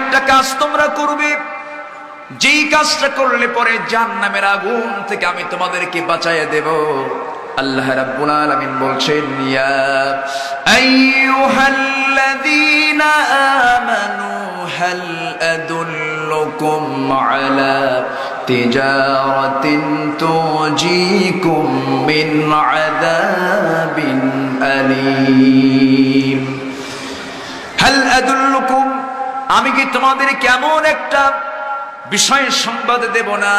একটা কাজ তোমরা করবে, যেই কাজটা করলে পরে জাহান্নামের আগুন থেকে আমি তোমাদেরকে বাঁচাইয়া দেব। আল্লাহ রাব্বুল আলামিন বলছেন, ইয়া আইয়ুহাল্লাযীনা আমানু হাল আদুল্লুকুম আলা তিজারাতিন তুজিকুম মিন আযাবিন আলীম। হাল আদুল্লুকুম, আমি কি তোমাদেরকে এমন একটা বিষয়ের সংবাদ দেব না,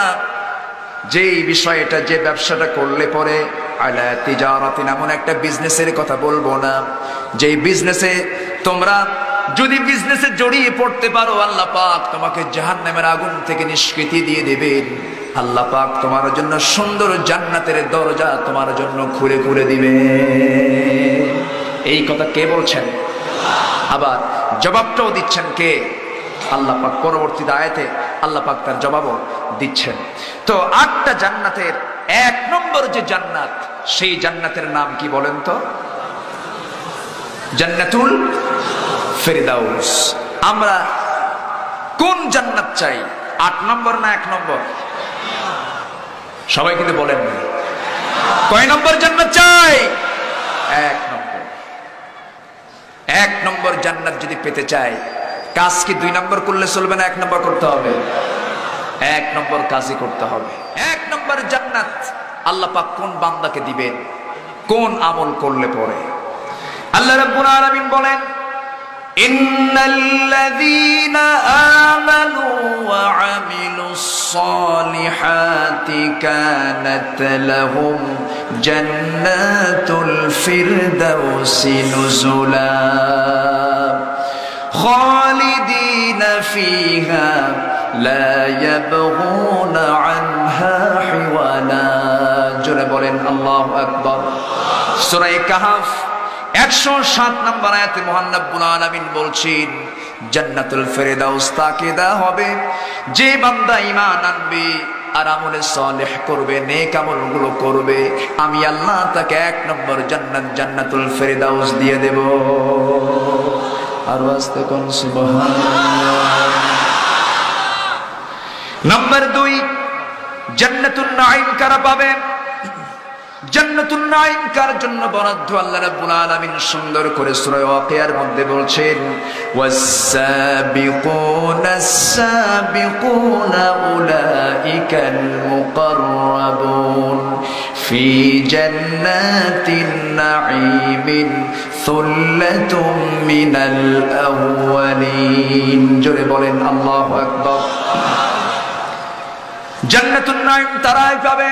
যেই বিষয়টা, যে ব্যবসাটা করলে পরে আলা তিজারাতিন, এমন একটা বিজনেসের কথা বলবো না, যেই বিজনেসে তোমরা যদি বিজনেসে জড়িয়ে পড়তে পারো, আল্লাহ পাক তোমাকে জাহান্নামের আগুন থেকে নিষ্কৃতি দিয়ে দেবেন। আল্লাহ পাক তোমার জন্য সুন্দর জান্নাতের দরজা তোমার জন্য খুলে খুলে দিবে। এই কথা কে বলছেন? আবার জবাবটাও দিচ্ছেন কে? আল্লাহ পাক পরবর্তী আয়াতে আল্লাহ পাক তার জবাবও দিচ্ছেন। তো 8টা জান্নাতের 1 নম্বর যে জান্নাত, সেই জান্নাতের নাম কি বলেন তো? জান্নাতুল ফেরদাউস। আমরা কোন জান্নাত চাই? 8 নম্বর না 1 নম্বর? সবাই কিন্তু বলেন না। কয় নম্বর জান্নাত চাই? 1 নম্বর। 1 নম্বর জান্নাত যদি পেতে চাই, কাজ কি 2 নম্বর করলে চলবে না? 1 নম্বর করতে হবে। 1 নম্বর কাজই করতে হবে। 1 নম্বর জান্নাত আল্লাহ পাক কোন বান্দাকে দিবেন, কোন আমল করলে পরে? আল্লাহ রাব্বুল আলামিন বলেন, ইন্নাল্লাযীনা আমানু ওয়া আমিলুস সালিহাতি কানাত লাহুম জান্নাতুল ফিরদাউসি নুজুলা খালিদিনা ফিহা লা ইয়াবগুনা আনহা হিওয়ালা। জোরে বলেন আল্লাহু আকবার। সূরা কাহফ 107 নম্বর আয়াতে মহান রব্বুল আলামিন বলছেন, জান্নাতুল ফেরদাউস তাকে দেওয়া হবে যে বান্দা ঈমান আনবে আর আমলে সালেহ করবে, নেক আমলগুলো করবে। আমি আল্লাহ তাকে 1 নম্বর জান্নাত, জান্নাতুল ফেরদাউস দিয়ে দেব। আর ওয়াস্তে কোন সুবহানাল্লাহ। নম্বর 2, জান্নাতুন নাঈম কারা পাবে? জান্নাতুন নাঈম কার জন্য বরাদ্দ? আল্লাহ রাব্বুল আলামিন সুন্দর করে সূরা ওয়াকিয়ার মধ্যে বলছেন, ওয়াস-সাবিকুনাস সাবিকুনা উলাইকাল মুকাররাবুন ফি জান্নাতিন নাঈমিন সুল্লাতুম মিনাল আউয়ালিন। জোরে বলেন আল্লাহু আকবার। জান্নাতুন নাঈম তারাই পাবে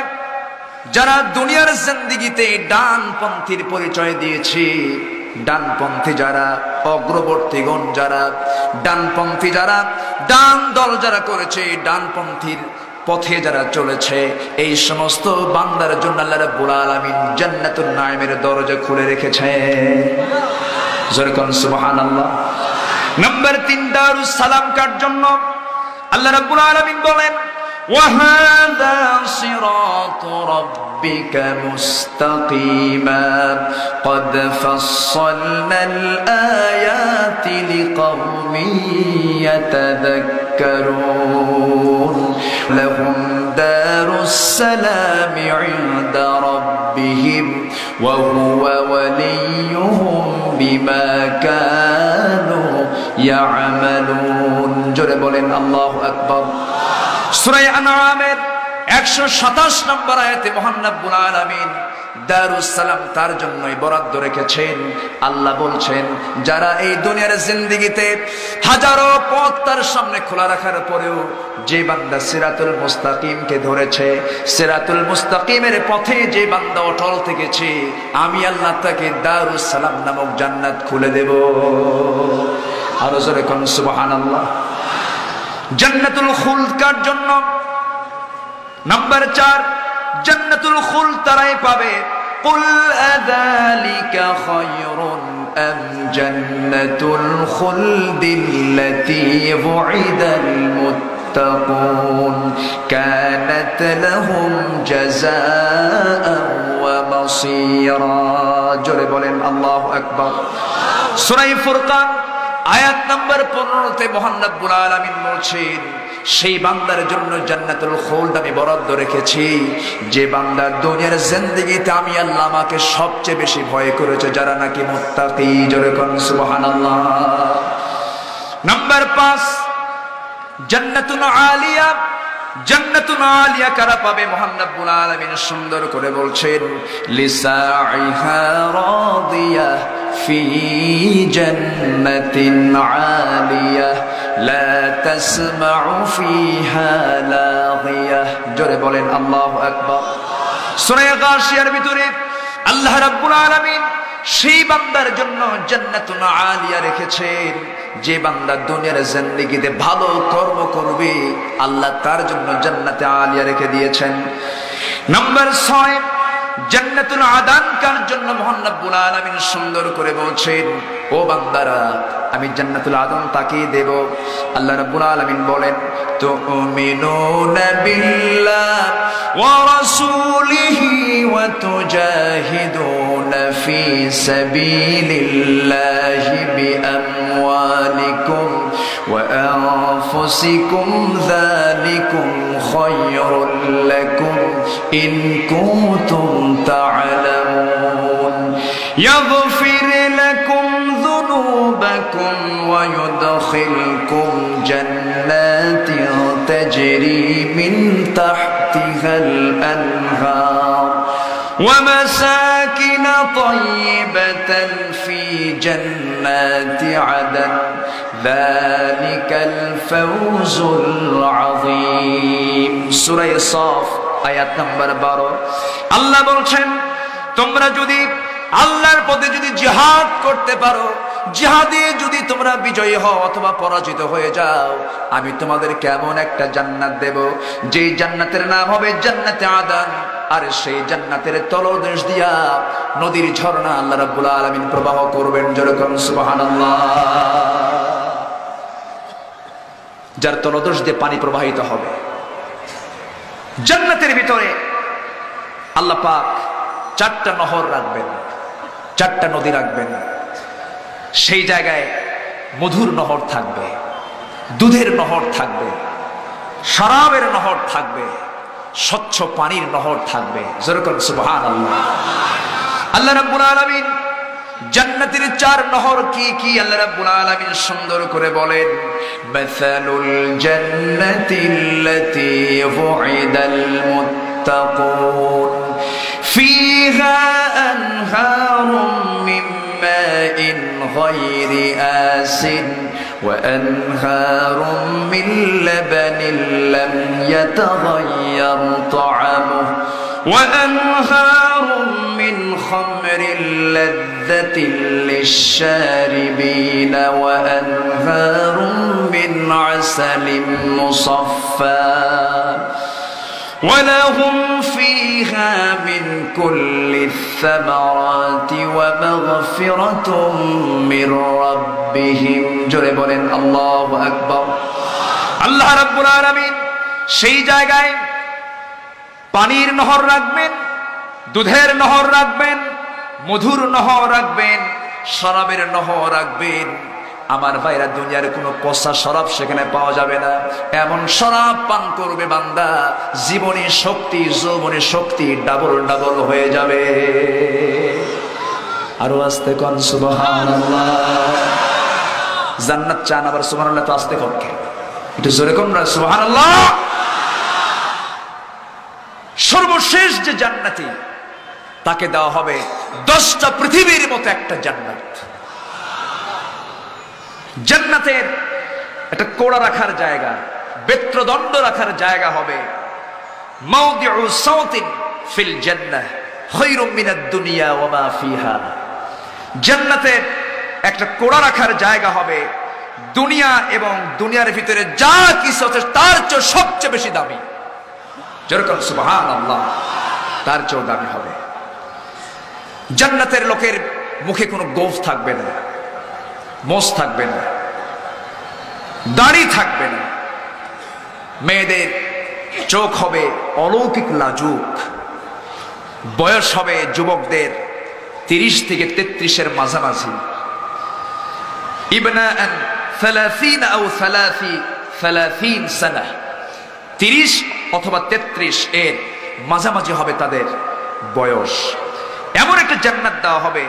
যারা দুনিয়ার জিন্দেগিতে ডানপন্থীর পরিচয় দিয়েছে। ডানপন্থী যারা, অগ্রবর্তীগণ যারা, ডানপন্থী যারা, ডান দল যারা করেছে, ডানপন্থীর পথে যারা চলেছে, এই সমস্ত বান্দার জন্য আল্লাহ রাব্বুল আলামিন জান্নাতুন নাঈমের দরজা খুলে রেখেছে। জোরে কোন সুবহানাল্লাহ। নম্বর 3, দারুস সালাম কার জন্য? আল্লাহ রাব্বুল আলামিন বলেন, وَهَذَا صِرَاطُ رَبِّكَ مُسْتَقِيمًا قَدْ فَصَّلْنَا الْآيَاتِ لِقَوْمٍ يَتَذَكَّرُونَ لَهُمْ دَارُ السَّلَامِ عِندَ رَبِّهِمْ وَهُوَ وَلِيُّهُمْ بِمَا كَانُوا يَعْمَلُونَ। জোরে বলেন আল্লাহু আকবার। সূরা আনআমের 127 নম্বর আয়াতে মহান রব্বুল আলামিন দারুস সালাম তার জন্যই বরাদ্দ রেখেছেন। আল্লাহ বলছেন, যারা এই দুনিয়ার জিন্দেগিতে হাজারো পথ তার সামনে খোলা রাখার পরেও যে বান্দা সিরাতুল মুস্তাকিমকে ধরেছে, সিরাতুল মুস্তাকিমের পথে যে বান্দা অটল থেকেছে, আমি আল্লাহ তাকে দারুস সালাম নামক জান্নাত খুলে দেব। আর জোরে কোন সুবহানাল্লাহ। জান্নাতুল খুলদ কার জন্য? নম্বর 4, জান্নাতুল খুলদ তারাই পাবে। কুল আযালিকা খায়রুন আম জান্নাতুল খুলদিল্লাতী ওয়িদাল মুত্তাকুন কানাত লাহুম জাযাআন ওয়া মাসীরা। জোরে বলেন আল্লাহু আকবার। সূরা ফুরকান আয়াত নাম্বার 15 তে মহান রব্বুল আলামিন বলছেন সেই বান্দার জন্য জান্নাতুল খুলদ আমি বরাদ্দ রেখেছি যে বান্দা দুনিয়ার জিন্দেগিতে আমি আল্লাহ আমাকে সবচেয়ে বেশি ভয় করেছে, যারা নাকি মুত্তাকি। জোরে কোন সুবহানাল্লাহ। নাম্বার 5 জান্নাতুল আলিয়া। জান্নাতুল আলিয়া কারা পাবে? মহান রব্বুল আলামিন সুন্দর করে বলছেন লিসাইহা রাদিয়া ফি জান্নাতিন আলিয়া লা তাসমাউ ফিহা লাগিয়া। জোরে বলেন আল্লাহু আকবার। সূরা গাশিয়ার ভিতরে আল্লাহ রাব্বুল আলামিন সেই বান্দার জন্য জান্নাতুল আলিয়া রেখেছেন যে বান্দা দুনিয়ার জিন্দেগিতে ভালো কর্ম করবে আল্লাহ তার জন্য জান্নাতে আলিয়া রেখে দিয়েছেন। নাম্বার 6 জান্নাতুল আদান কার জন্য? মহান রব্বুল আলামিন সুন্দর করে বলছেন ও বান্দারা আমি জান্নাতুল আদান তাকে দেব। আল্লাহ রাব্বুল আলামিন বলেন তুমিনুনা বিল্লাহ ওয়া রাসূলিহি ওয়া তুজাহিদুনা ফি সাবিলিল্লাহি বিআমওয়ালিকুম ওয়া আনফুসিকুম যালিকুম খায়রুল লাকুম ইন কুনতুম তা'লামুন ইয়াগফির লাকুম যুনুবাকুম ওয়া ইউদখিলকুম জান্নাতিন তাজরি মিন তাহতিহাল আনহার ওয়া মাসাকিন তাইয়্যিবাতান ফি জান্নাতি আদন যালিকাল ফাওজুল আযীম। সূরা সাফ আয়াত নাম্বার 12। আল্লাহ বলছেন তোমরা যদি আল্লাহর পথে যদি জিহাদ করতে পারো, জিহাদে যদি তোমরা বিজয়ী হও অথবা পরাজিত হয়ে যাও, আমি তোমাদের কেমন একটা জান্নাত দেব যে জান্নাতের নাম হবে জান্নাতে আদান। আর সেই জান্নাতের তলদেশ দিয়া নদীর ঝর্ণা আল্লাহ রাব্বুল আলামিন প্রবাহ করবেন। যেরকম সুবহানাল্লাহ। যার তলদেশ দিয়ে পানি প্রবাহিত হবে। জান্নাতের ভিতরে আল্লাহ পাক 4টা নহর রাখবেন, 4টা নদী রাখবেন। সেই জায়গায় মধুর নহর থাকবে, দুধের নহর থাকবে, শরাবের নহর থাকবে, স্বচ্ছ পানির নহর থাকবে। যেরকম সুবহানাল্লাহ। আল্লাহ রাব্বুল আলামিন জান্নাতের 4 নহর কি কি আল্লাহ রাব্বুল আলামিন সুন্দর করে বলেন মাসালুল জান্নাতিল্লাতী ওয়িদাল মুত্তাকুন ফিহা আনহারুম মিন মাইন গায়রি আসিন ওয়া আনহারুম মিন লাবানিন লাম ইয়াতাগায়্যার তা'আমুহু ওয়া আনহারুম মিন খামরিন লাযযাতিন লিশ-শারিবিন ওয়া আনহারুম মিন আসালিন মুসাফফা ولهم فيها من كل الثمرات ومغفرة من ربهم জোরে বলেন আল্লাহু আকবার। আল্লাহ রাব্বুল আলামিন সেই জায়গায় পানির নহর রাখবেন, দুধের নহর রাখবেন, মধুর নহর রাখবেন, শরাবের নহর রাখবেন। আমার ভাইরা দুনিয়ার কোনো পচা শরাব সেখানে পাওয়া যাবে না। এমন শরাব পান করবে বান্দা জীবনী শক্তি যৌবনী শক্তি ডাবল ডাবল হয়ে যাবে। আরো আস্তে কোন সুবহানাল্লাহ। জান্নাত চান আবার সুবহানাল্লাহ তো আস্তে কোন কে একটু জোরে কোন না সুবহানাল্লাহ। সর্বশেষ যে জান্নাতি তাকে দেওয়া হবে 10টা পৃথিবীর মতো একটা জান্নাত। জান্নাতের একটা কোড়া রাখার জায়গা, বেত্রদণ্ড রাখার জায়গা হবে। মাওদিউ সাওতিন ফিল জান্নাহ খায়রুম মিনাদ দুনিয়া ওয়া মা ফিহা। জান্নাতের একটা কোড়া রাখার জায়গা হবে। দুনিয়া এবং দুনিয়ার ভিতরে যা কিছু আছে তার চেয়ে সবচেয়ে বেশি দামি। যেরকম সুবহানাল্লাহ, তার চেয়ে দামি হবে। জান্নাতের লোকের মুখে কোনো গোঁফ থাকবে না, মোষ থাকবে না, দাড়ি থাকবে না। মেয়েদের চোখ হবে অলৌকিক লাজুক। বয়স হবে যুবকদের 30 থেকে 33-এর মাঝামাঝি। ইবনাআন 30 আও 30 সানা, 30 অথবা 33 এর মাঝামাঝি হবে তাদের বয়স। এমন একটা জান্নাত দেওয়া হবে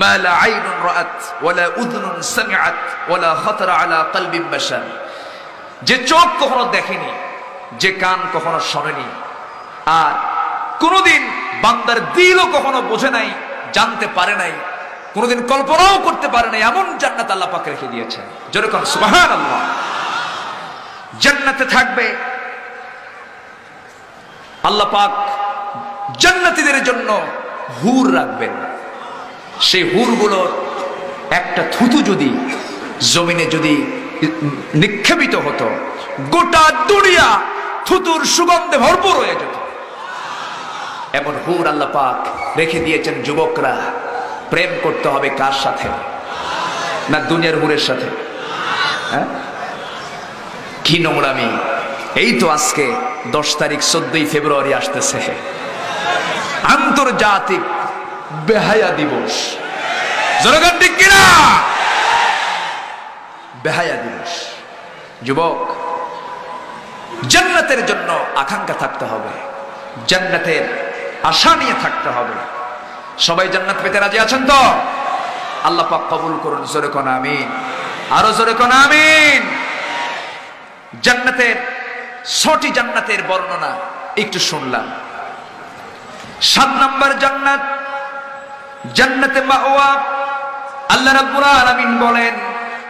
মা লা আইনুন রাআত ওয়ালা উযুনুন সামিআত ওয়ালা খাতারা আলা কলবি বাশার, যে চোখ কখনো দেখেনি, যে কান কখনো শোনেনি, আর কোনোদিন বান্দার দিলও কখনো বোঝে নাই, জানতে পারে নাই, কোনোদিন কল্পনাও করতে পারে নাই, এমন জান্নাত আল্লাহ পাক রেখে দিয়েছেন। যেরকম সুবহানাল্লাহ। জান্নাতে থাকবে আল্লাহ পাক জান্নাতীদের জন্য হুর রাখবেন। সেই হুরগুলোর একটা থুতু যদি জমিনে যদি নিক্ষেপিত হতো, গোটা দুনিয়া থুতুর সুগন্ধে ভরপুর হয়ে যেত। এমন হুর আল্লাহ পাক রেখে দিয়েছেন। যুবকরা প্রেম করতে হবে কার সাথে? না দুনিয়ার হুরের সাথে? হ্যাঁ, কি নোংরামি! এই তো আজকে 10 তারিখ 14 ফেব্রুয়ারি আসতেছে, আন্তর্জাতিক বেহায়া দিবস। জনগণ ঠিক কিনা? বেহায়া দিবস। যুবক, জান্নাতের জন্য আকাঙ্ক্ষা থাকতে হবে, জান্নাতের আশা নিয়ে থাকতে হবে। সবাই জান্নাত পেতে রাজি আছেন তো? আল্লাহ পাক কবুল করুন। জোরে কোন আমিন, আরো জোরে কোন আমিন। জান্নাতের 6টি জান্নাতের বর্ণনা একটু শুনলাম। 7 নম্বর জান্নাত, জান্নাতে মাওয়া। আল্লাহ রাব্বুল আলামিন বলেন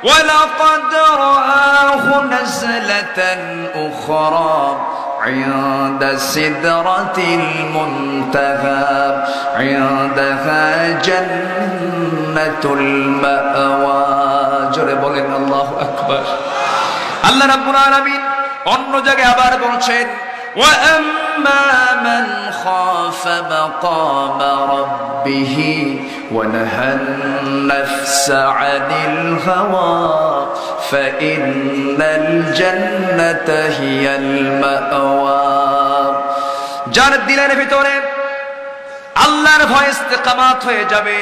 ওয়ালাকাদ রাআহু নাযলাতান উখরা ইনদা সিদরাতিল মুনতাহা ইনদাহা জান্নাতুল মাওয়া। জোরে বলেন আল্লাহু আকবার। আল্লাহ রাব্বুল আলামিন অন্য জায়গায় আবার বলছেন وَأَمَّا مَنْ خَافَ مَقَامَ رَبِّهِ وَنَهَى النَّفْسَ عَنِ الْهَوَى فَإِنَّ الْجَنَّةَ هِيَ الْمَأْوَى। যার দিলের ভিতরে আল্লাহর ভয় ইস্তেকামাত হয়ে যাবে,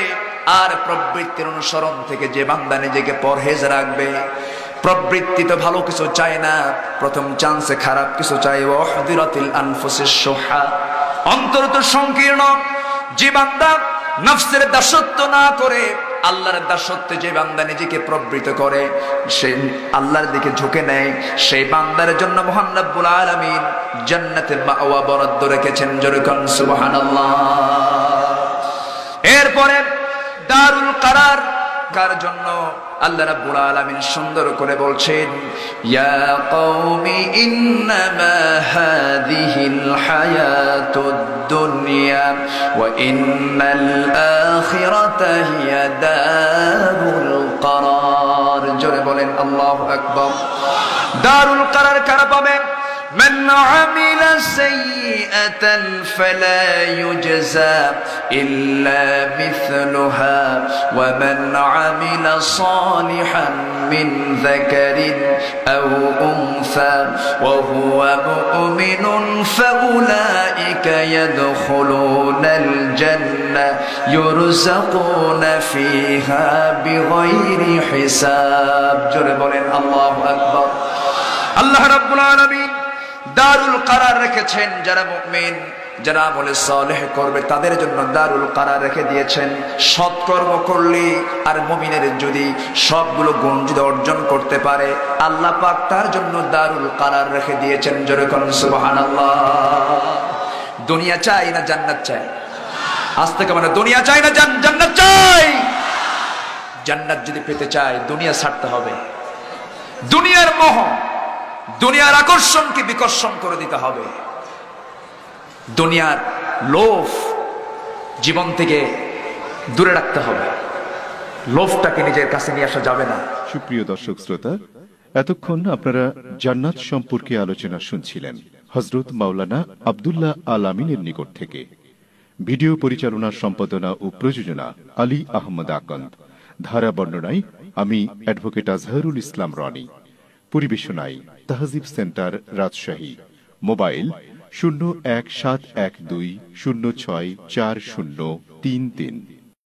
আর প্রবৃত্তির অনুসরণ থেকে যে বান্দা নিজেকে পরহেজ রাখবে, প্রবৃত্তি তো ভালো কিছু চায় না, প্রথম চান্সে খারাপ কিছু চায়। ওয়াহদিরাতিল আনফুসিশ শুহা, অন্তর তো সংকীর্ণ। যে বান্দা নফসের দাসত্ব না করে আল্লাহর দাসত্বে যে বান্দা নিজেকে প্রবৃত্ত করে, সে আল্লাহর দিকে ঝুঁকে নেয়, সেই বান্দার জন্য মহান রব্বুল আলামিন জান্নাতের মাওয়া বরাদ্দ রেখেছেন। যেরকম সুবহানাল্লাহ। এরপরে দারুল কারার কার জন্য আল্লাহ রাব্বুল আলামিন সুন্দর করে বলছেন ইয়া কওমি ইন্নামা হাযিহিল হায়াতুদ দুনিয়া ওয়া ইন্নাল আখিরাতা হিয়া দারুল কারার। জোরে বলেন আল্লাহু আকবার। দারুল কারার কারা পাবে? من عمل سيئة فلا يجزى إلا مثلها ومن عمل صالحا من ذكر أو أنثى وهو مؤمن فأولئك يدخلون الجنة يرزقون فيها بغير حساب। جربوا الله أكبر। الله رب العالمين দারুল কারার রেখেছেন। যারা মুমিন, যারা আমলে সালেহ করবে তাদের জন্য দারুল কারার রেখে দিয়েছেন। সৎকর্ম করলে আর মুমিনের যদি সবগুলো গুণ যদি অর্জন করতে পারে, আল্লাহ পাক তার জন্য দারুল কারার রেখে দিয়েছেন। জোরে কোন সুবহানাল্লাহ। দুনিয়া চাই না জান্নাত চাই? আজ থেকে মানে দুনিয়া চাই না জান্নাত চাই? জান্নাত যদি পেতে চাই দুনিয়া ছাড়তে হবে। দুনিয়ার মোহ, দুনিয়ার আকর্ষণকে বিকর্ষণ করে দিতে হবে। দুনিয়ার লোভ জীবন থেকে দূরে রাখতে হবে। লোভটাকে নিজের কাছে নিয়ে আসা যাবে না। সুপ্রিয় দর্শক শ্রোতা, এতক্ষণ আপনারা জান্নাত সম্পর্কে আলোচনা শুনছিলেন হযরত মাওলানা আব্দুল্লাহ আল আমিনের নিকট থেকে। ভিডিও পরিচালনা, সম্পাদনা ও প্রযোজনা আলী আহমদ আকন্দ। ধারা বর্ণনায় আমি advocate Azharul Islam Roni. পরিবেশনায় তাহজিব centre, Rajshahi. Mobile 017120640033।